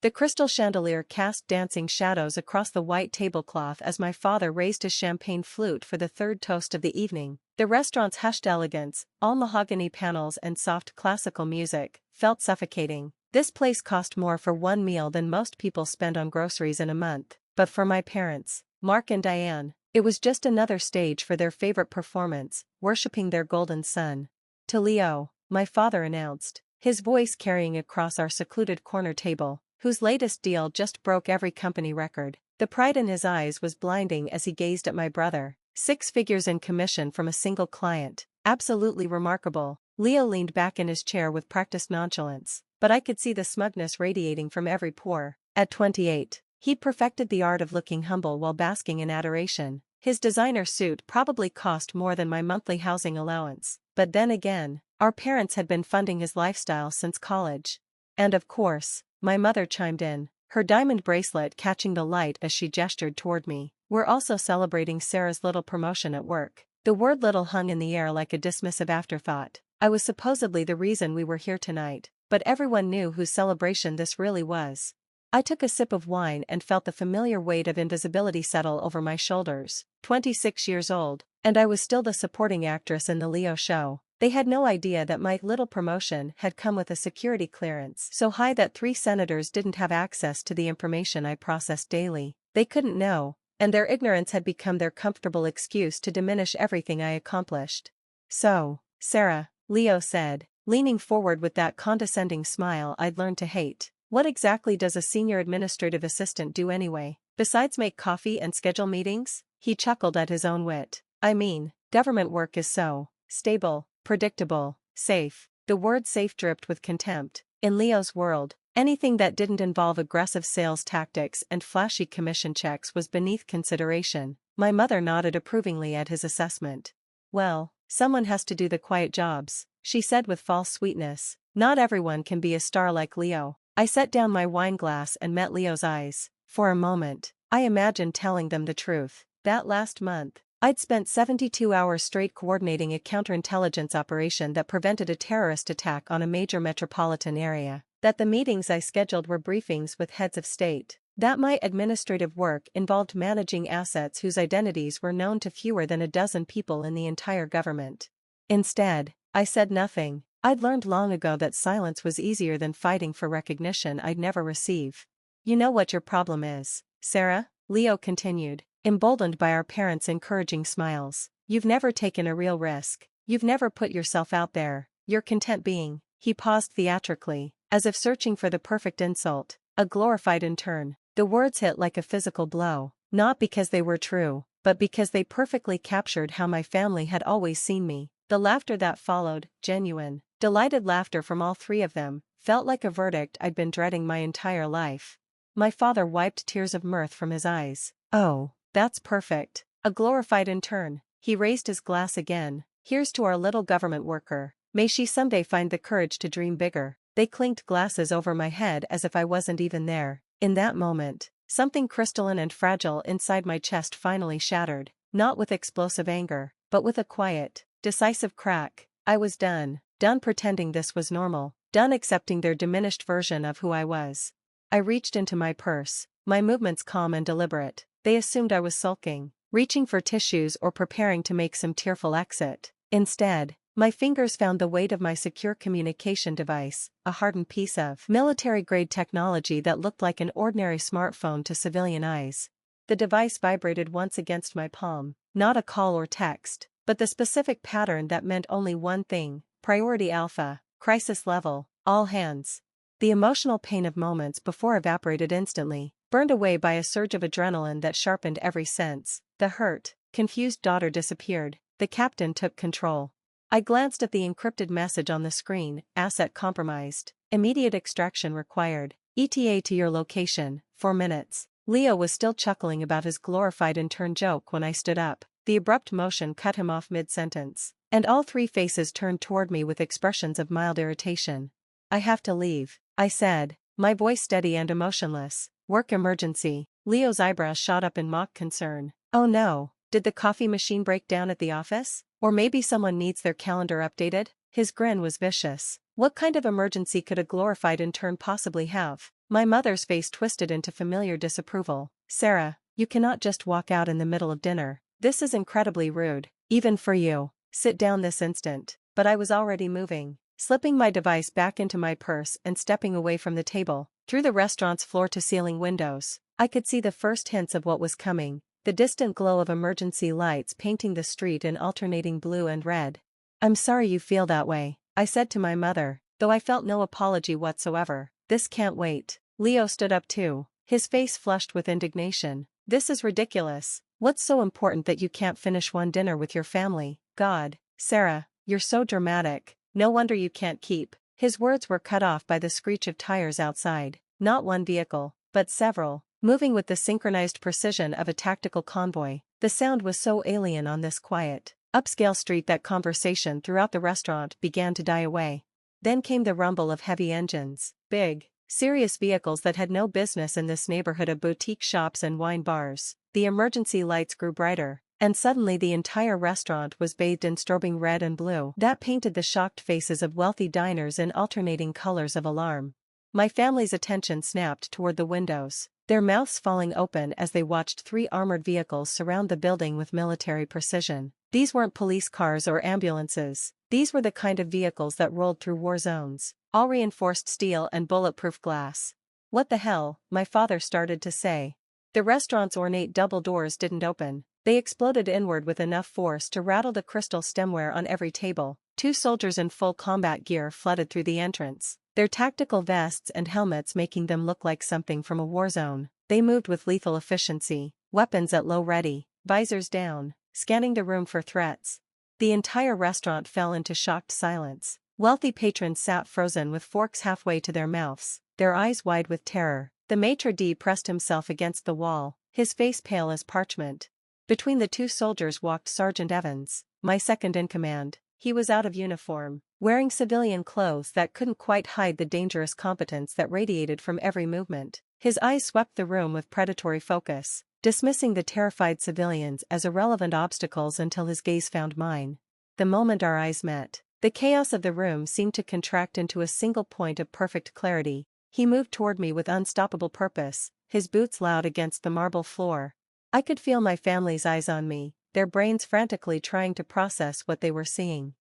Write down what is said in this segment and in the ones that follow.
The crystal chandelier cast dancing shadows across the white tablecloth as my father raised his champagne flute for the third toast of the evening. The restaurant's hushed elegance, all mahogany panels and soft classical music, felt suffocating. This place cost more for one meal than most people spend on groceries in a month, but for my parents, Mark and Diane, it was just another stage for their favorite performance, worshipping their golden son. "To Leo," my father announced, his voice carrying across our secluded corner table, whose latest deal just broke every company record. The pride in his eyes was blinding as he gazed at my brother. 6 figures in commission from a single client. Absolutely remarkable. Leo leaned back in his chair with practiced nonchalance, but I could see the smugness radiating from every pore. At 28, he'd perfected the art of looking humble while basking in adoration. His designer suit probably cost more than my monthly housing allowance, but then again, our parents had been funding his lifestyle since college. And of course, my mother chimed in, her diamond bracelet catching the light as she gestured toward me. "We're also celebrating Sarah's little promotion at work." The word little hung in the air like a dismissive afterthought. I was supposedly the reason we were here tonight, but everyone knew whose celebration this really was. I took a sip of wine and felt the familiar weight of invisibility settle over my shoulders. 26 years old, and I was still the supporting actress in the Leo show. They had no idea that my little promotion had come with a security clearance so high that 3 senators didn't have access to the information I processed daily. They couldn't know, and their ignorance had become their comfortable excuse to diminish everything I accomplished. "So, Sarah," Leo said, leaning forward with that condescending smile I'd learned to hate, "what exactly does a senior administrative assistant do anyway? Besides make coffee and schedule meetings?" He chuckled at his own wit. "I mean, government work is so stable, predictable, safe." The word safe dripped with contempt. In Leo's world, anything that didn't involve aggressive sales tactics and flashy commission checks was beneath consideration. My mother nodded approvingly at his assessment. "Well, someone has to do the quiet jobs," she said with false sweetness. "Not everyone can be a star like Leo." I set down my wine glass and met Leo's eyes. For a moment, I imagined telling them the truth. That last month, I'd spent 72 hours straight coordinating a counterintelligence operation that prevented a terrorist attack on a major metropolitan area. That the meetings I scheduled were briefings with heads of state. That my administrative work involved managing assets whose identities were known to fewer than a dozen people in the entire government. Instead, I said nothing. I'd learned long ago that silence was easier than fighting for recognition I'd never receive. "You know what your problem is, Sarah?" Leo continued, emboldened by our parents' encouraging smiles. "You've never taken a real risk. You've never put yourself out there. You're content being—" He paused theatrically, as if searching for the perfect insult, "a glorified intern." The words hit like a physical blow, not because they were true, but because they perfectly captured how my family had always seen me. The laughter that followed, genuine, delighted laughter from all 3 of them, felt like a verdict I'd been dreading my entire life. My father wiped tears of mirth from his eyes. "Oh, that's perfect. A glorified intern." He raised his glass again. "Here's to our little government worker. May she someday find the courage to dream bigger." They clinked glasses over my head as if I wasn't even there. In that moment, something crystalline and fragile inside my chest finally shattered, not with explosive anger, but with a quiet, decisive crack. I was done. Done pretending this was normal. Done accepting their diminished version of who I was. I reached into my purse, my movements calm and deliberate. They assumed I was sulking, reaching for tissues or preparing to make some tearful exit. Instead, my fingers found the weight of my secure communication device, a hardened piece of military-grade technology that looked like an ordinary smartphone to civilian eyes. The device vibrated once against my palm, not a call or text, but the specific pattern that meant only one thing: priority alpha, crisis level, all hands. The emotional pain of moments before evaporated instantly, burned away by a surge of adrenaline that sharpened every sense. The hurt, confused daughter disappeared. The captain took control. I glanced at the encrypted message on the screen: asset compromised. Immediate extraction required. ETA to your location, 4 minutes. Leo was still chuckling about his glorified intern joke when I stood up. The abrupt motion cut him off mid-sentence, and all 3 faces turned toward me with expressions of mild irritation. "I have to leave," I said, my voice steady and emotionless. "Work emergency." Leo's eyebrows shot up in mock concern. "Oh no, did the coffee machine break down at the office? Or maybe someone needs their calendar updated?" His grin was vicious. What kind of emergency could a glorified intern possibly have? My mother's face twisted into familiar disapproval. Sarah, you cannot just walk out in the middle of dinner. This is incredibly rude, even for you. Sit down this instant. But I was already moving, slipping my device back into my purse and stepping away from the table. Through the restaurant's floor-to-ceiling windows, I could see the first hints of what was coming, the distant glow of emergency lights painting the street in alternating blue and red. I'm sorry you feel that way, I said to my mother, though I felt no apology whatsoever. This can't wait. Leo stood up too, his face flushed with indignation. This is ridiculous. What's so important that you can't finish one dinner with your family? God, Sarah, you're so dramatic. No wonder you can't keep. His words were cut off by the screech of tires outside. Not one vehicle, but several, moving with the synchronized precision of a tactical convoy. The sound was so alien on this quiet, upscale street that conversation throughout the restaurant began to die away. Then came the rumble of heavy engines, big, serious vehicles that had no business in this neighborhood of boutique shops and wine bars. The emergency lights grew brighter, and suddenly the entire restaurant was bathed in strobing red and blue that painted the shocked faces of wealthy diners in alternating colors of alarm. My family's attention snapped toward the windows, their mouths falling open as they watched 3 armored vehicles surround the building with military precision. These weren't police cars or ambulances. These were the kind of vehicles that rolled through war zones, all reinforced steel and bulletproof glass. What the hell, my father started to say. The restaurant's ornate double doors didn't open. They exploded inward with enough force to rattle the crystal stemware on every table. 2 soldiers in full combat gear flooded through the entrance, their tactical vests and helmets making them look like something from a war zone. They moved with lethal efficiency, weapons at low ready, visors down, scanning the room for threats. The entire restaurant fell into shocked silence. Wealthy patrons sat frozen with forks halfway to their mouths, their eyes wide with terror. The maitre d' pressed himself against the wall, his face pale as parchment. Between the 2 soldiers walked Sergeant Evans, my second in command. He was out of uniform, wearing civilian clothes that couldn't quite hide the dangerous competence that radiated from every movement. His eyes swept the room with predatory focus, dismissing the terrified civilians as irrelevant obstacles until his gaze found mine. The moment our eyes met, the chaos of the room seemed to contract into a single point of perfect clarity. He moved toward me with unstoppable purpose, his boots loud against the marble floor. I could feel my family's eyes on me, their brains frantically trying to process what they were seeing.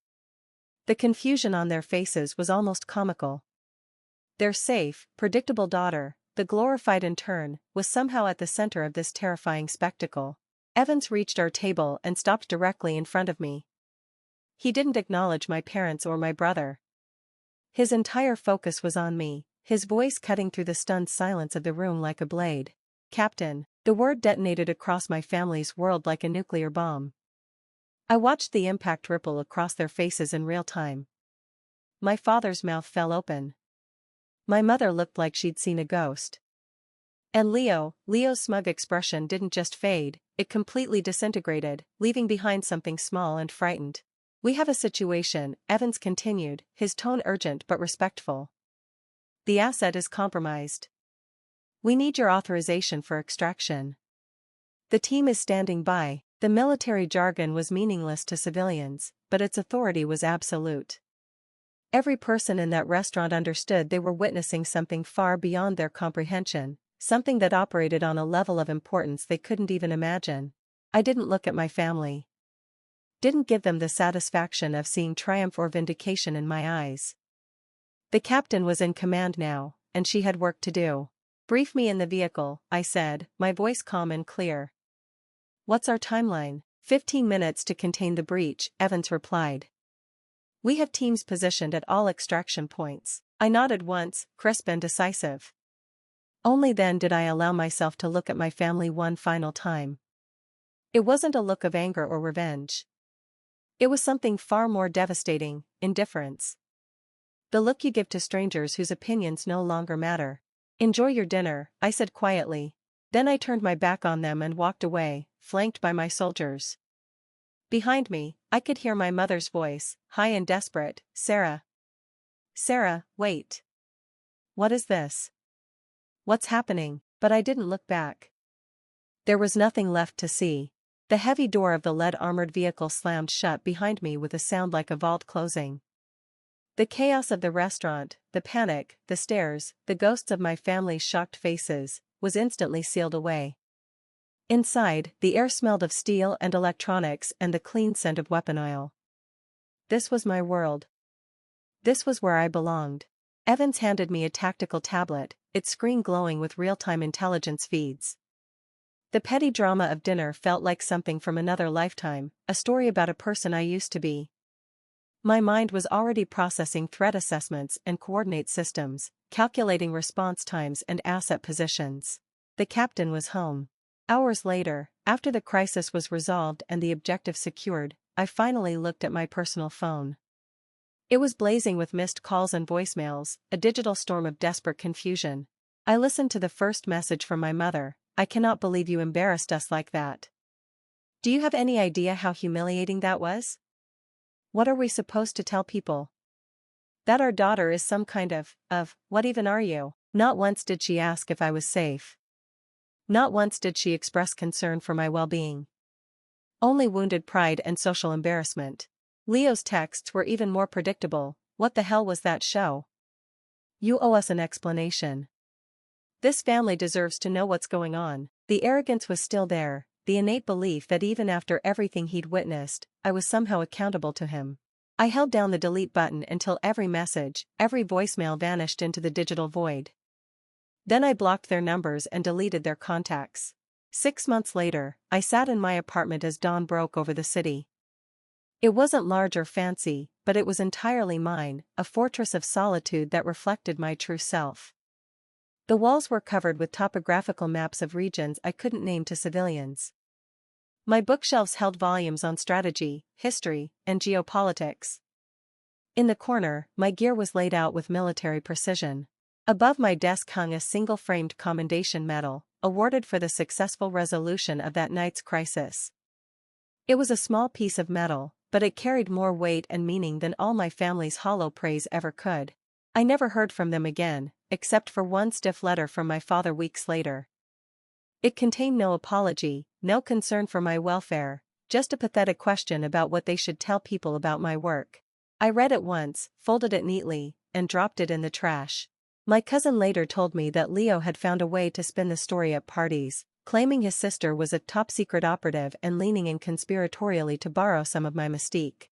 The confusion on their faces was almost comical. Their safe, predictable daughter, the glorified intern, was somehow at the center of this terrifying spectacle. Evans reached our table and stopped directly in front of me. He didn't acknowledge my parents or my brother. His entire focus was on me, his voice cutting through the stunned silence of the room like a blade. Captain, the word detonated across my family's world like a nuclear bomb. I watched the impact ripple across their faces in real time. My father's mouth fell open. My mother looked like she'd seen a ghost. And Leo's smug expression didn't just fade, it completely disintegrated, leaving behind something small and frightened. We have a situation, Evans continued, his tone urgent but respectful. The asset is compromised. We need your authorization for extraction. The team is standing by. The military jargon was meaningless to civilians, but its authority was absolute. Every person in that restaurant understood they were witnessing something far beyond their comprehension, something that operated on a level of importance they couldn't even imagine. I didn't look at my family. Didn't give them the satisfaction of seeing triumph or vindication in my eyes. The captain was in command now, and she had work to do. Brief me in the vehicle, I said, my voice calm and clear. What's our timeline? 15 minutes to contain the breach, Evans replied. We have teams positioned at all extraction points. I nodded once, crisp and decisive. Only then did I allow myself to look at my family one final time. It wasn't a look of anger or revenge. It was something far more devastating, indifference. The look you give to strangers whose opinions no longer matter. Enjoy your dinner, I said quietly. Then I turned my back on them and walked away, flanked by my soldiers. Behind me, I could hear my mother's voice, high and desperate, Sarah. Sarah, wait. What is this? What's happening? But I didn't look back. There was nothing left to see. The heavy door of the lead-armored vehicle slammed shut behind me with a sound like a vault closing. The chaos of the restaurant, the panic, the stares, the ghosts of my family's shocked faces, was instantly sealed away. Inside, the air smelled of steel and electronics and the clean scent of weapon oil. This was my world. This was where I belonged. Evans handed me a tactical tablet, its screen glowing with real-time intelligence feeds. The petty drama of dinner felt like something from another lifetime, a story about a person I used to be. My mind was already processing threat assessments and coordinate systems, calculating response times and asset positions. The captain was home. Hours later, after the crisis was resolved and the objective secured, I finally looked at my personal phone. It was blazing with missed calls and voicemails, a digital storm of desperate confusion. I listened to the first message from my mother. "I cannot believe you embarrassed us like that. Do you have any idea how humiliating that was? What are we supposed to tell people? That our daughter is some kind of, what even are you?" Not once did she ask if I was safe. Not once did she express concern for my well-being. Only wounded pride and social embarrassment. Leo's texts were even more predictable. "What the hell was that show? You owe us an explanation. This family deserves to know what's going on." The arrogance was still there, the innate belief that even after everything he'd witnessed, I was somehow accountable to him. I held down the delete button until every message, every voicemail vanished into the digital void. Then I blocked their numbers and deleted their contacts. 6 months later, I sat in my apartment as dawn broke over the city. It wasn't large or fancy, but it was entirely mine, a fortress of solitude that reflected my true self. The walls were covered with topographical maps of regions I couldn't name to civilians. My bookshelves held volumes on strategy, history, and geopolitics. In the corner, my gear was laid out with military precision. Above my desk hung a single-framed commendation medal, awarded for the successful resolution of that night's crisis. It was a small piece of metal, but it carried more weight and meaning than all my family's hollow praise ever could. I never heard from them again, except for one stiff letter from my father weeks later. It contained no apology, no concern for my welfare, just a pathetic question about what they should tell people about my work. I read it once, folded it neatly, and dropped it in the trash. My cousin later told me that Leo had found a way to spin the story at parties, claiming his sister was a top-secret operative and leaning in conspiratorially to borrow some of my mystique.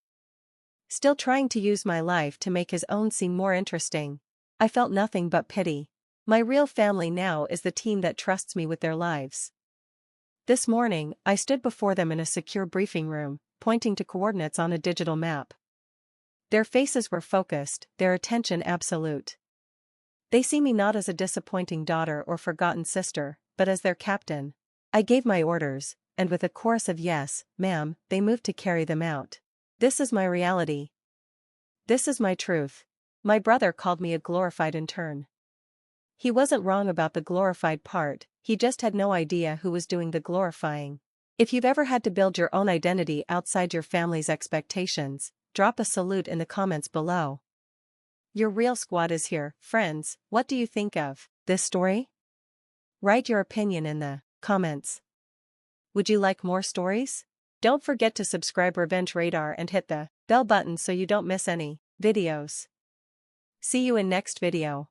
Still trying to use my life to make his own seem more interesting. I felt nothing but pity. My real family now is the team that trusts me with their lives. This morning, I stood before them in a secure briefing room, pointing to coordinates on a digital map. Their faces were focused, their attention absolute. They see me not as a disappointing daughter or forgotten sister, but as their captain. I gave my orders, and with a chorus of "Yes, ma'am," they moved to carry them out. This is my reality. This is my truth. My brother called me a glorified intern. He wasn't wrong about the glorified part, he just had no idea who was doing the glorifying. If you've ever had to build your own identity outside your family's expectations, drop a salute in the comments below. Your real squad is here, friends. What do you think of this story? Write your opinion in the comments. Would you like more stories? Don't forget to subscribe Revenge Radar and hit the bell button so you don't miss any videos. See you in next video.